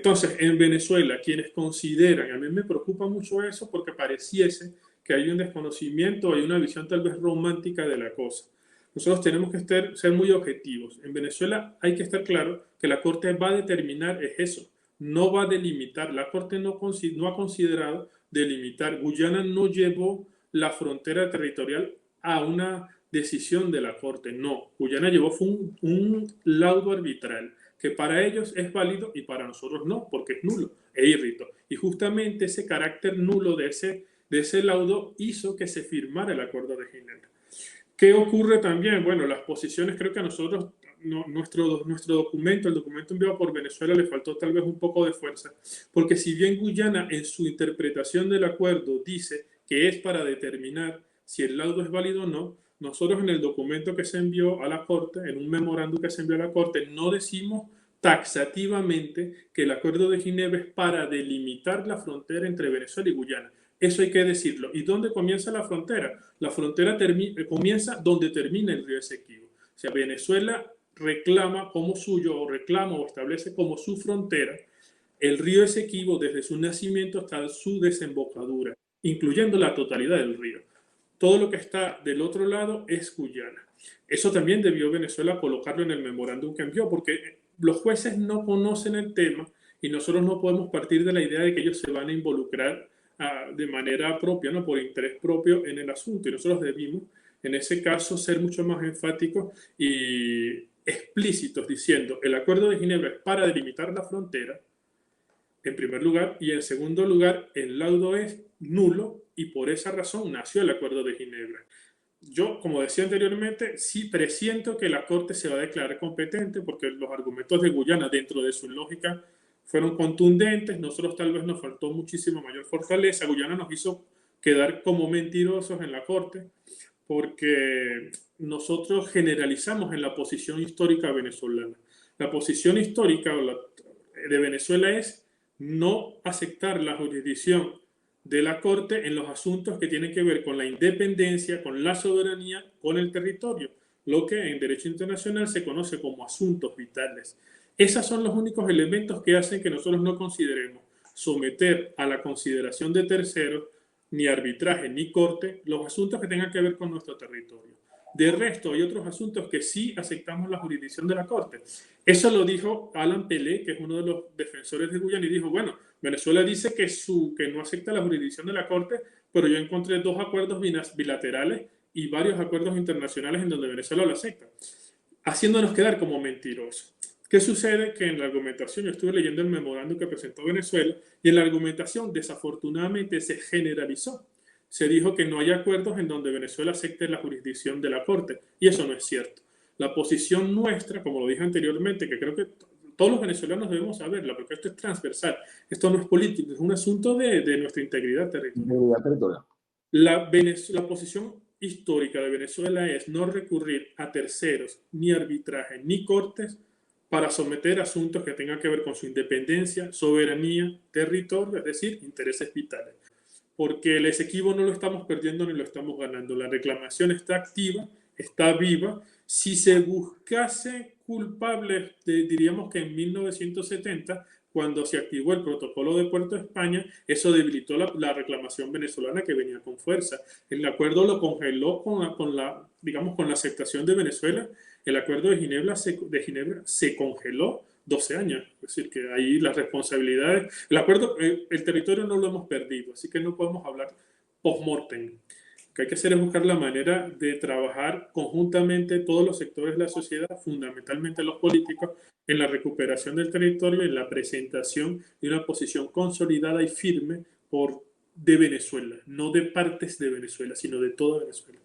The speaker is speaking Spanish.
Entonces, en Venezuela, quienes consideran, a mí me preocupa mucho eso porque pareciese que hay un desconocimiento, hay una visión tal vez romántica de la cosa. Nosotros tenemos que ser muy objetivos. En Venezuela hay que estar claro que la Corte va a determinar es eso, no va a delimitar. La Corte no ha considerado delimitar. Guyana no llevó la frontera territorial a una decisión de la Corte, no. Guyana llevó fue un laudo arbitral que para ellos es válido y para nosotros no, porque es nulo e irrito. Y justamente ese carácter nulo de ese laudo hizo que se firmara el Acuerdo de Ginebra. ¿Qué ocurre también? Bueno, las posiciones, creo que a nosotros, nuestro documento, el documento enviado por Venezuela, le faltó tal vez un poco de fuerza, porque si bien Guyana en su interpretación del acuerdo dice que es para determinar si el laudo es válido o no, nosotros en el documento que se envió a la Corte, en un memorándum que se envió a la Corte, no decimos taxativamente que el Acuerdo de Ginebra es para delimitar la frontera entre Venezuela y Guyana. Eso hay que decirlo. ¿Y dónde comienza la frontera? La frontera comienza donde termina el río Esequibo. O sea, Venezuela reclama como suyo, o reclama o establece como su frontera el río Esequibo desde su nacimiento hasta su desembocadura, incluyendo la totalidad del río. Todo lo que está del otro lado es Guyana. Eso también debió Venezuela colocarlo en el memorándum que envió, porque los jueces no conocen el tema y nosotros no podemos partir de la idea de que ellos se van a involucrar de manera propia, ¿no? Por interés propio en el asunto. Y nosotros debimos, en ese caso, ser mucho más enfáticos y explícitos diciendo el Acuerdo de Ginebra es para delimitar la frontera, en primer lugar, y en segundo lugar, el laudo es nulo y por esa razón nació el Acuerdo de Ginebra. Yo, como decía anteriormente, sí presiento que la Corte se va a declarar competente porque los argumentos de Guyana, dentro de su lógica, fueron contundentes. Nosotros tal vez nos faltó muchísima mayor fortaleza. Guyana nos hizo quedar como mentirosos en la Corte porque nosotros generalizamos en la posición histórica venezolana. La posición histórica de Venezuela es no aceptar la jurisdicción de la Corte en los asuntos que tienen que ver con la independencia, con la soberanía, con el territorio, lo que en derecho internacional se conoce como asuntos vitales. Esos son los únicos elementos que hacen que nosotros no consideremos someter a la consideración de terceros, ni arbitraje, ni corte, los asuntos que tengan que ver con nuestro territorio. De resto, hay otros asuntos que sí aceptamos la jurisdicción de la Corte. Eso lo dijo Alan Pelé, que es uno de los defensores de Guyana, y dijo, bueno, Venezuela dice que no acepta la jurisdicción de la Corte, pero yo encontré 2 acuerdos bilaterales y varios acuerdos internacionales en donde Venezuela lo acepta, haciéndonos quedar como mentirosos. ¿Qué sucede? Que en la argumentación, yo estuve leyendo el memorándum que presentó Venezuela, y en la argumentación desafortunadamente se generalizó. Se dijo que no hay acuerdos en donde Venezuela acepte la jurisdicción de la Corte, y eso no es cierto. La posición nuestra, como lo dije anteriormente, que creo que todos los venezolanos debemos saberla, porque esto es transversal, esto no es político, es un asunto de nuestra integridad territorial. La posición histórica de Venezuela es no recurrir a terceros, ni arbitraje, ni cortes para someter asuntos que tengan que ver con su independencia, soberanía, territorio, es decir, intereses vitales. Porque el Esequibo no lo estamos perdiendo ni lo estamos ganando. La reclamación está activa, está viva. Si se buscase culpables, diríamos que en 1970, cuando se activó el protocolo de Puerto España, eso debilitó la reclamación venezolana que venía con fuerza. El acuerdo lo congeló con la aceptación de Venezuela. El acuerdo de Ginebra se congeló 12 años. Es decir, que ahí las responsabilidades, el territorio no lo hemos perdido, así que no podemos hablar post-mortem. Lo que hay que hacer es buscar la manera de trabajar conjuntamente todos los sectores de la sociedad, fundamentalmente los políticos, en la recuperación del territorio, en la presentación de una posición consolidada y firme de Venezuela, no de partes de Venezuela, sino de toda Venezuela.